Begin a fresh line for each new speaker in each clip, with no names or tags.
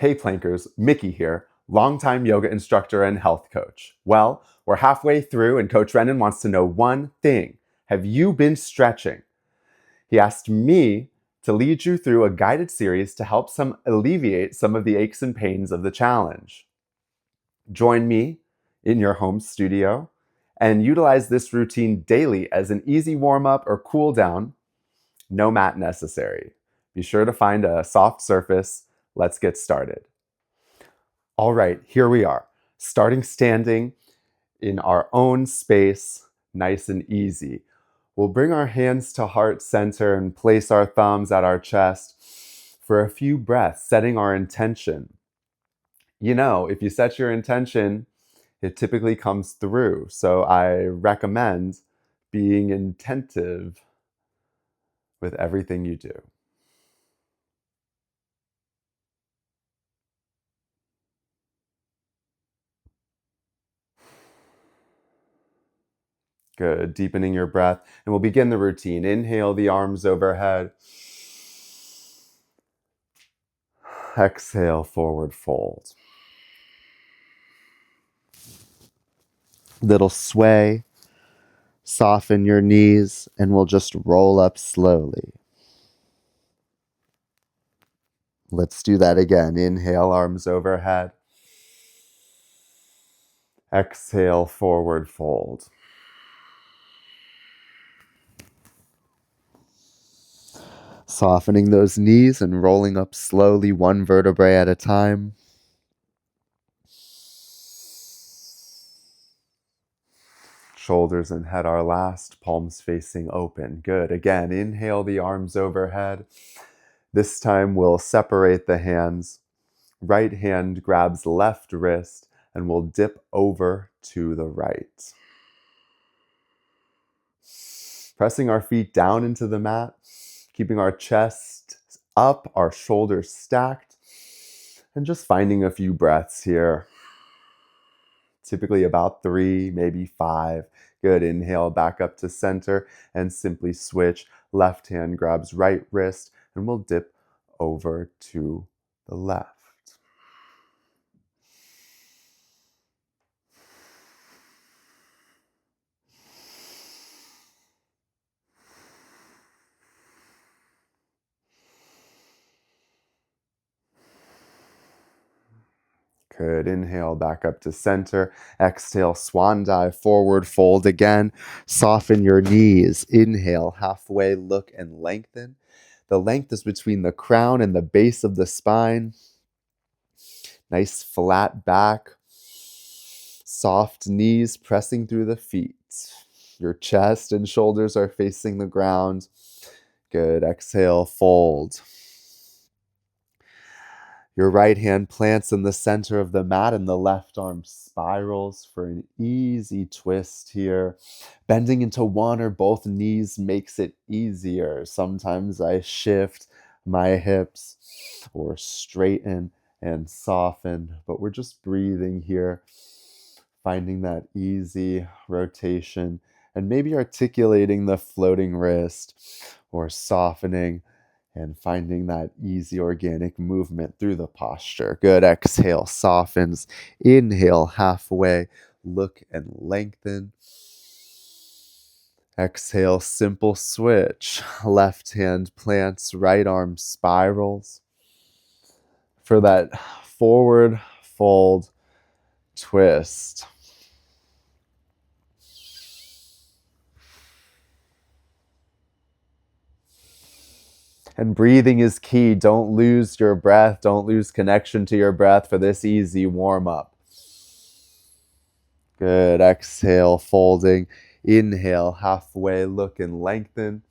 Hey Plankers, Mickey here, longtime yoga instructor and health coach. Well, we're halfway through and Coach Renan wants to know one thing. Have you been stretching? He asked me to lead you through a guided series to help alleviate some of the aches and pains of the challenge. Join me in your home studio and utilize this routine daily as an easy warm-up or cool down. No mat necessary. Be sure to find a soft surface. Let's get started. All right, here we are, starting standing in our own space, nice and easy. We'll bring our hands to heart center and place our thumbs at our chest for a few breaths, setting our intention. You know, if you set your intention, it typically comes through. So I recommend being attentive with everything you do. Good, deepening your breath. And we'll begin the routine. Inhale the arms overhead. Exhale, forward fold. Little sway. Soften your knees and we'll just roll up slowly. Let's do that again. Inhale, arms overhead. Exhale, forward fold. Softening those knees and rolling up slowly, one vertebrae at a time. Shoulders and head are last, palms facing open. Good. Again, inhale the arms overhead. This time we'll separate the hands. Right hand grabs left wrist and we'll dip over to the right. Pressing our feet down into the mat, keeping our chest up, our shoulders stacked, and just finding a few breaths here. Typically about 3, maybe 5. Good. Inhale back up to center and simply switch. Left hand grabs right wrist and we'll dip over to the left. Good. Inhale back up to center. Exhale, swan dive, forward fold again. Soften your knees. Inhale, halfway look and lengthen. The length is between the crown and the base of the spine. Nice flat back. Soft knees pressing through the feet. Your chest and shoulders are facing the ground. Good. Exhale, fold. Your right hand plants in the center of the mat and the left arm spirals for an easy twist here. Bending into one or both knees makes it easier. Sometimes I shift my hips or straighten and soften, but we're just breathing here, finding that easy rotation and maybe articulating the floating wrist or softening and finding that easy organic movement through the posture. Good. Exhale, softens. Inhale, halfway. Look and lengthen. Exhale, simple switch. Left hand plants, right arm spirals. For that forward fold twist. And breathing is key. Don't lose your breath. Don't lose connection to your breath for this easy warm-up. Good. Exhale, folding. Inhale, halfway, look and lengthen.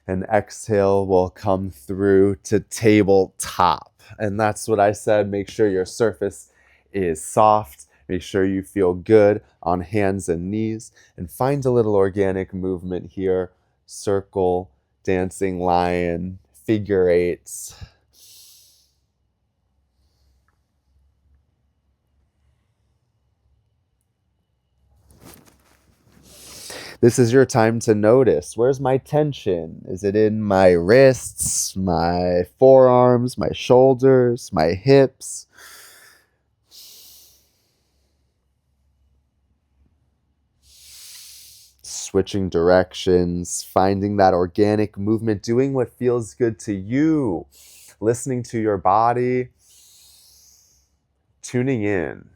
And exhale will come through to tabletop. And that's what I said. Make sure your surface is soft. Make sure you feel good on hands and knees. And find a little organic movement here. Circle, dancing lion, figure eights. This is your time to notice, where's my tension? Is it in my wrists, my forearms, my shoulders, my hips? Switching directions, finding that organic movement, doing what feels good to you, listening to your body, tuning in.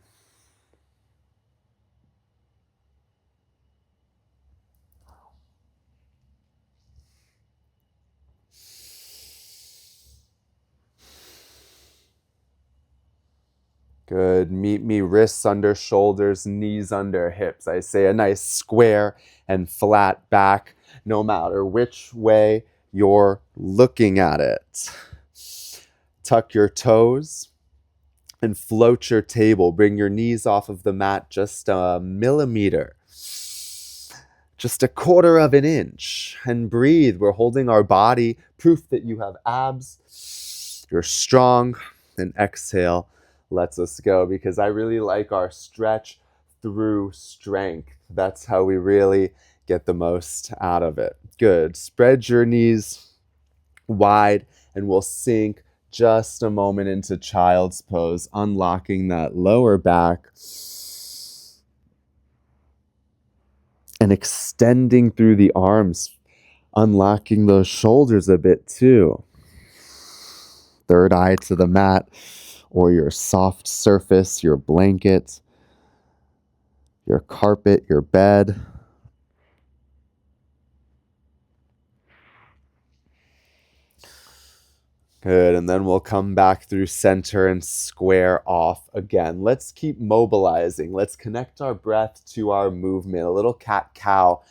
Good. Meet me wrists under shoulders, knees under hips. I say a nice square and flat back, no matter which way you're looking at it. Tuck your toes and float your table. Bring your knees off of the mat just a millimeter, just a quarter of an inch, and breathe. We're holding our body, proof that you have abs, you're strong, and exhale lets us go, because I really like our stretch through strength. That's how we really get the most out of it. Good. Spread your knees wide, and we'll sink just a moment into child's pose, unlocking that lower back and extending through the arms, unlocking those shoulders a bit too. Third eye to the mat or your soft surface, your blanket, your carpet, your bed. Good, and then we'll come back through center and square off again. Let's keep mobilizing. Let's connect our breath to our movement. A little cat-cow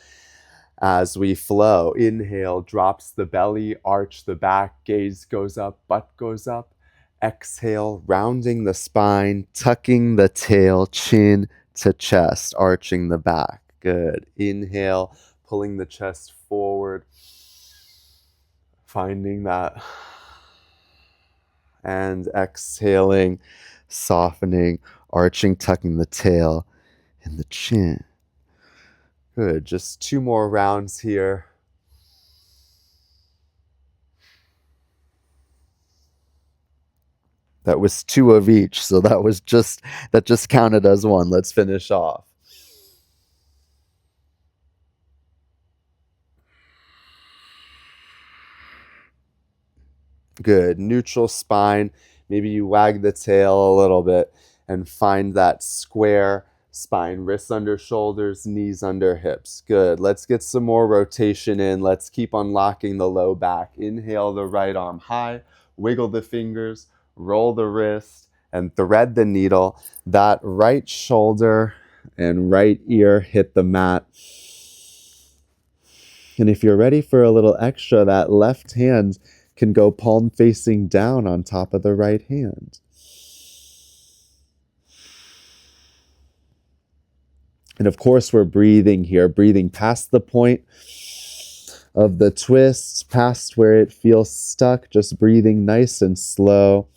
as we flow. Inhale, drops the belly, arch the back, gaze goes up, butt goes up. Exhale, rounding the spine, tucking the tail, chin to chest, arching the back. Good. Inhale, pulling the chest forward, finding that. And exhaling, softening, arching, tucking the tail and the chin. Good. Just 2 more rounds here. That was 2 of each, so that just counted as 1. Let's finish off. Good. Neutral spine. Maybe you wag the tail a little bit and find that square spine. Wrists under shoulders, knees under hips. Good. Let's get some more rotation in. Let's keep unlocking the low back. Inhale the right arm high. Wiggle the fingers. Roll the wrist and thread the needle. That right shoulder and right ear hit the mat. And if you're ready for a little extra, that left hand can go palm facing down on top of the right hand. And of course, we're breathing here, breathing past the point of the twist, past where it feels stuck, just breathing nice and slow.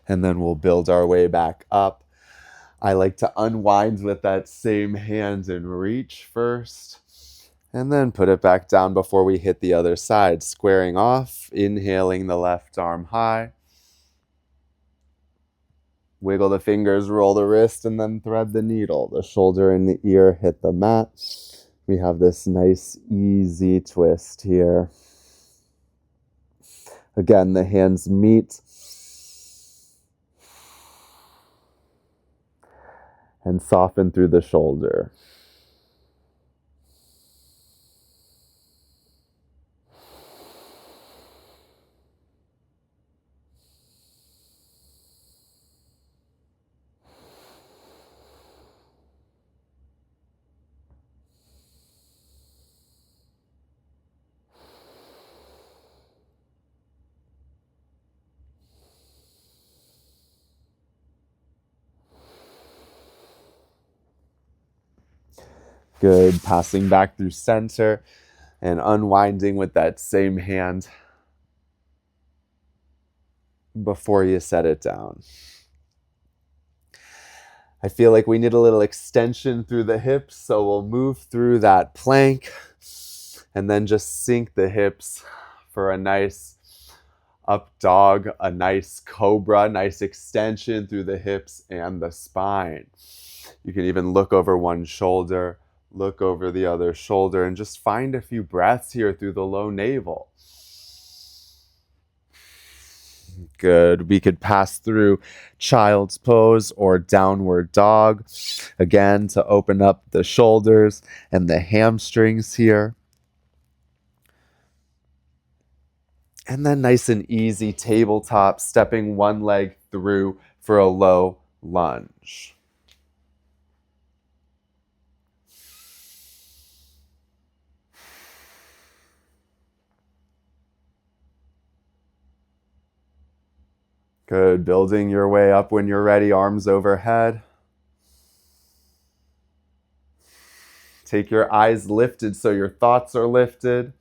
And then we'll build our way back up. I like to unwind with that same hand and reach first, and then put it back down before we hit the other side, squaring off, inhaling the left arm high. Wiggle the fingers, roll the wrist, and then thread the needle. The shoulder and the ear hit the mat. We have this nice, easy twist here. Again, the hands meet. And soften through the shoulder. Good. Passing back through center and unwinding with that same hand before you set it down. I feel like we need a little extension through the hips, so we'll move through that plank and then just sink the hips for a nice up dog, a nice cobra, nice extension through the hips and the spine. You can even look over one shoulder, look over the other shoulder, and just find a few breaths here through the low navel. Good. We could pass through child's pose or downward dog, again, to open up the shoulders and the hamstrings here. And then nice and easy tabletop, stepping one leg through for a low lunge. Good. Building your way up when you're ready, arms overhead. Take your eyes lifted so your thoughts are lifted.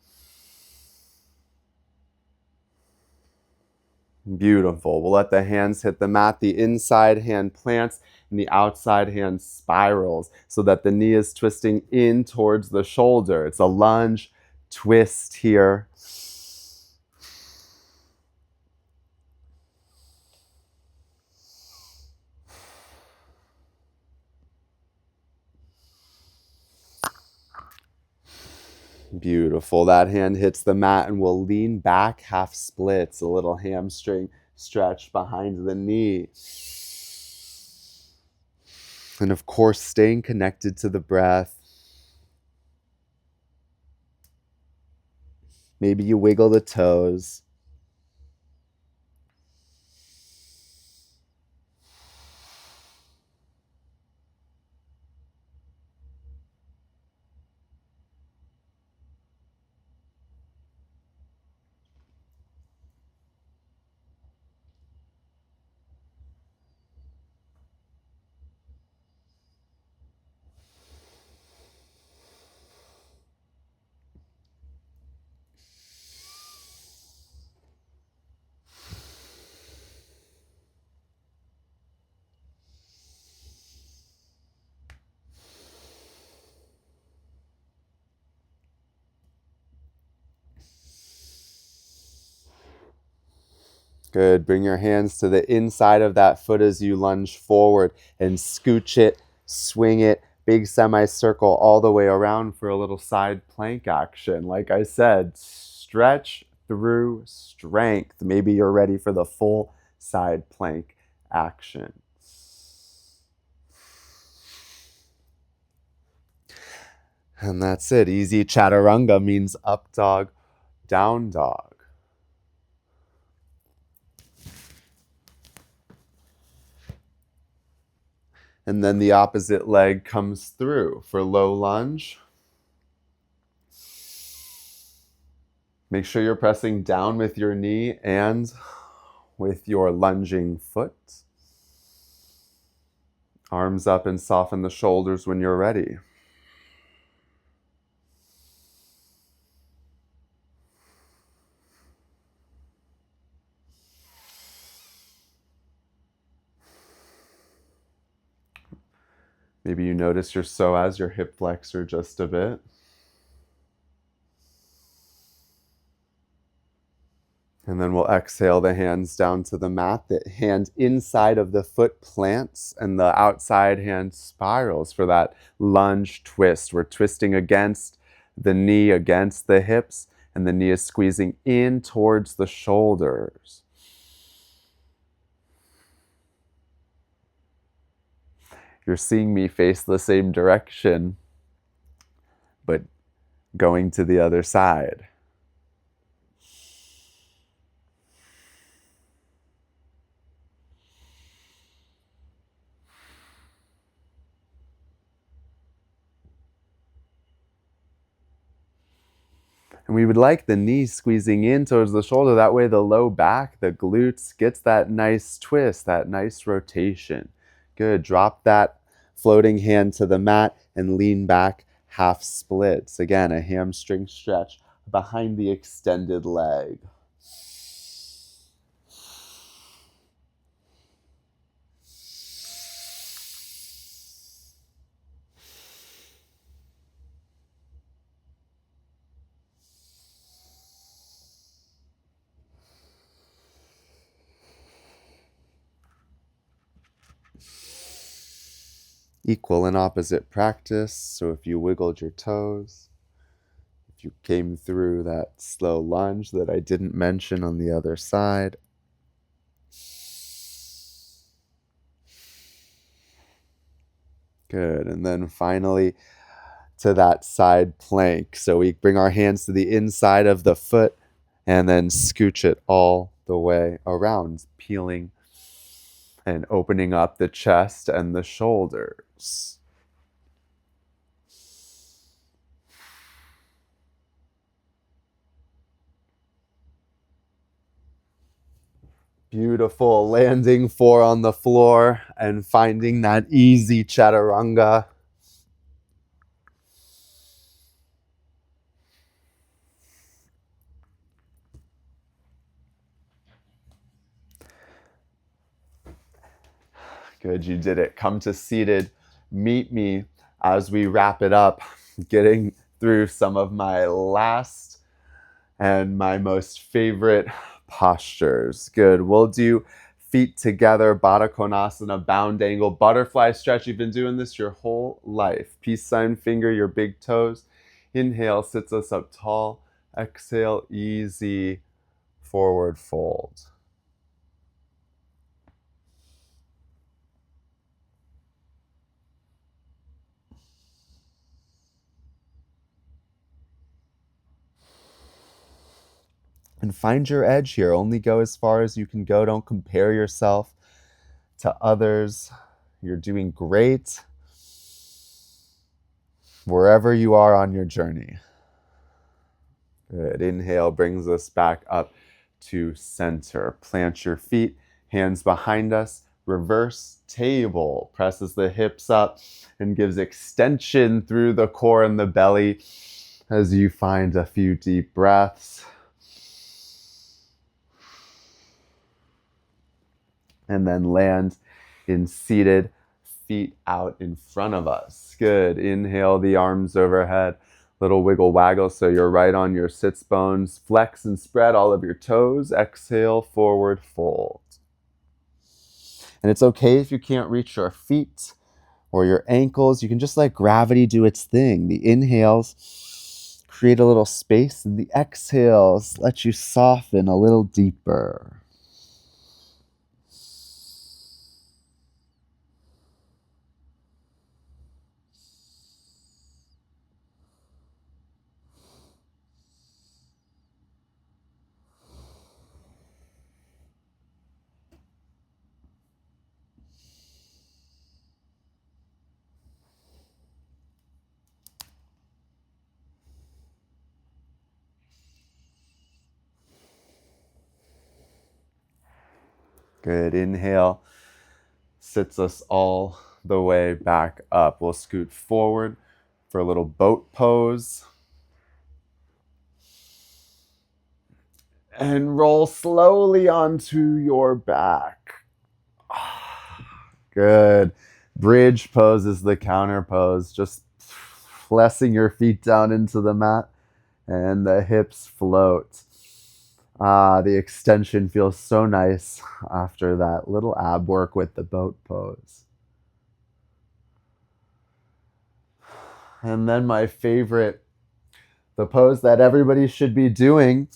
Beautiful. We'll let the hands hit the mat. The inside hand plants and the outside hand spirals so that the knee is twisting in towards the shoulder. It's a lunge twist here. Beautiful. That hand hits the mat and we'll lean back, half splits, a little hamstring stretch behind the knee. And of course, staying connected to the breath. Maybe you wiggle the toes. Good. Bring your hands to the inside of that foot as you lunge forward and scooch it, swing it, big semicircle all the way around for a little side plank action. Like I said, stretch through strength. Maybe you're ready for the full side plank action. And that's it. Easy chaturanga means up dog, down dog. And then the opposite leg comes through for low lunge. Make sure you're pressing down with your knee and with your lunging foot. Arms up and soften the shoulders when you're ready. Maybe you notice your psoas, your hip flexor just a bit. And then we'll exhale the hands down to the mat. The hand inside of the foot plants and the outside hand spirals for that lunge twist. We're twisting against the knee, against the hips, and the knee is squeezing in towards the shoulders. You're seeing me face the same direction, but going to the other side. And we would like the knee squeezing in towards the shoulder. That way the low back, the glutes, gets that nice twist, that nice rotation. Good. Drop that floating hand to the mat and lean back, half splits. Again, a hamstring stretch behind the extended leg. Equal and opposite practice. So if you wiggled your toes, if you came through that slow lunge that I didn't mention on the other side, good. And then finally to that side plank. So we bring our hands to the inside of the foot and then scooch it all the way around, peeling and opening up the chest and the shoulders. Beautiful. Landing 4 on the floor and finding that easy chaturanga. Good, you did it. Come to seated. Meet me as we wrap it up, getting through some of my last and my most favorite postures. Good. We'll do feet together, Baddha Konasana, bound angle, butterfly stretch. You've been doing this your whole life. Peace sign finger, your big toes. Inhale, sits us up tall. Exhale, easy forward fold. And find your edge here. Only go as far as you can go. Don't compare yourself to others. You're doing great wherever you are on your journey. Good. Inhale brings us back up to center. Plant your feet, hands behind us. Reverse table. Presses the hips up and gives extension through the core and the belly as you find a few deep breaths. And then land in seated, feet out in front of us. Good. Inhale, the arms overhead. Little wiggle waggle so you're right on your sits bones. Flex and spread all of your toes. Exhale, forward fold. And it's okay if you can't reach your feet or your ankles. You can just let gravity do its thing. The inhales create a little space, and the exhales let you soften a little deeper. Good. Inhale sits us all the way back up. We'll scoot forward for a little boat pose. And roll slowly onto your back. Good. Bridge pose is the counter pose. Just pressing your feet down into the mat and the hips float. The extension feels so nice after that little ab work with the boat pose. And then my favorite, the pose that everybody should be doing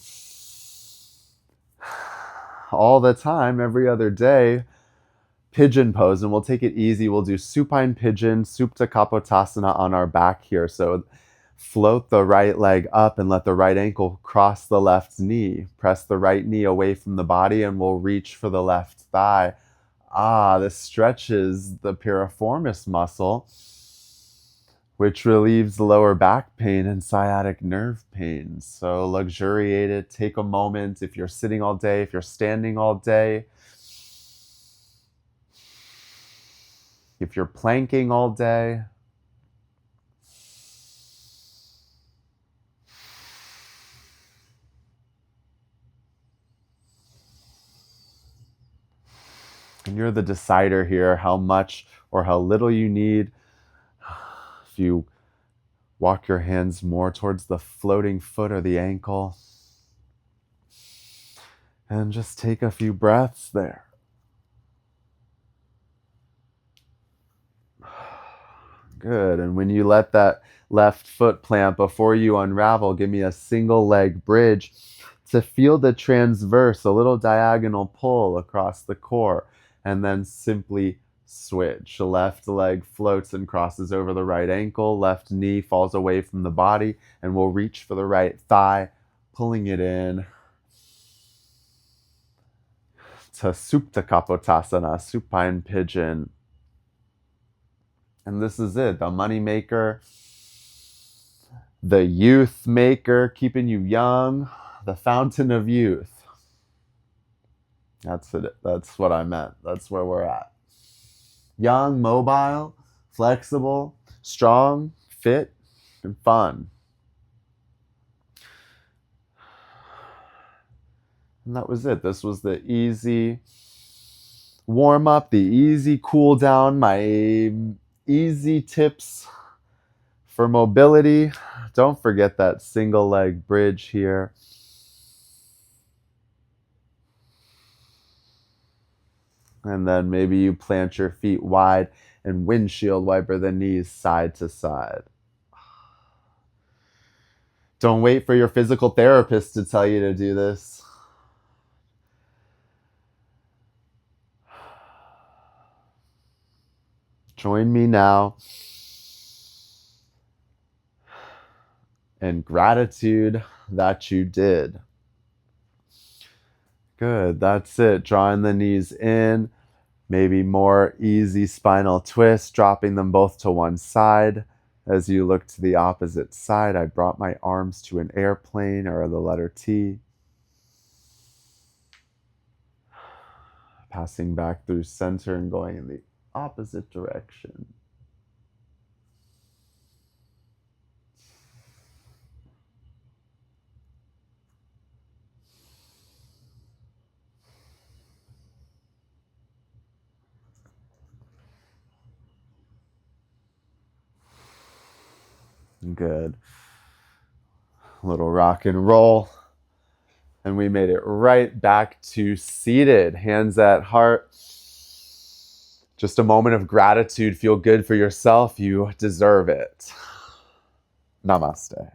all the time, every other day, pigeon pose. And we'll take it easy. We'll do supine pigeon, Supta Kapotasana on our back here. So float the right leg up and let the right ankle cross the left knee. Press the right knee away from the body and we'll reach for the left thigh. This stretches the piriformis muscle, which relieves lower back pain and sciatic nerve pain. So luxuriate it. Take a moment if you're sitting all day, if you're standing all day, if you're planking all day. And you're the decider here, how much or how little you need. If you walk your hands more towards the floating foot or the ankle. And just take a few breaths there. Good. And when you let that left foot plant before you unravel, give me a single leg bridge to feel the transverse, a little diagonal pull across the core, and then simply switch. Left leg floats and crosses over the right ankle, left knee falls away from the body, and we'll reach for the right thigh, pulling it in to Supta Kapotasana, supine pigeon. And this is it, the money maker, the youth maker, keeping you young, the fountain of youth. That's it. That's what I meant. That's where we're at. Young, mobile, flexible, strong, fit, and fun. And that was it. This was the easy warm up, the easy cool down, my easy tips for mobility. Don't forget that single leg bridge here. And then maybe you plant your feet wide and windshield wiper the knees side to side. Don't wait for your physical therapist to tell you to do this. Join me now in gratitude that you did. Good, that's it. Drawing the knees in, maybe more easy spinal twist, dropping them both to one side. As you look to the opposite side, I brought my arms to an airplane or the letter T. Passing back through center and going in the opposite direction. Good. A little rock and roll. And we made it right back to seated, hands at heart. Just a moment of gratitude. Feel good for yourself. You deserve it. Namaste.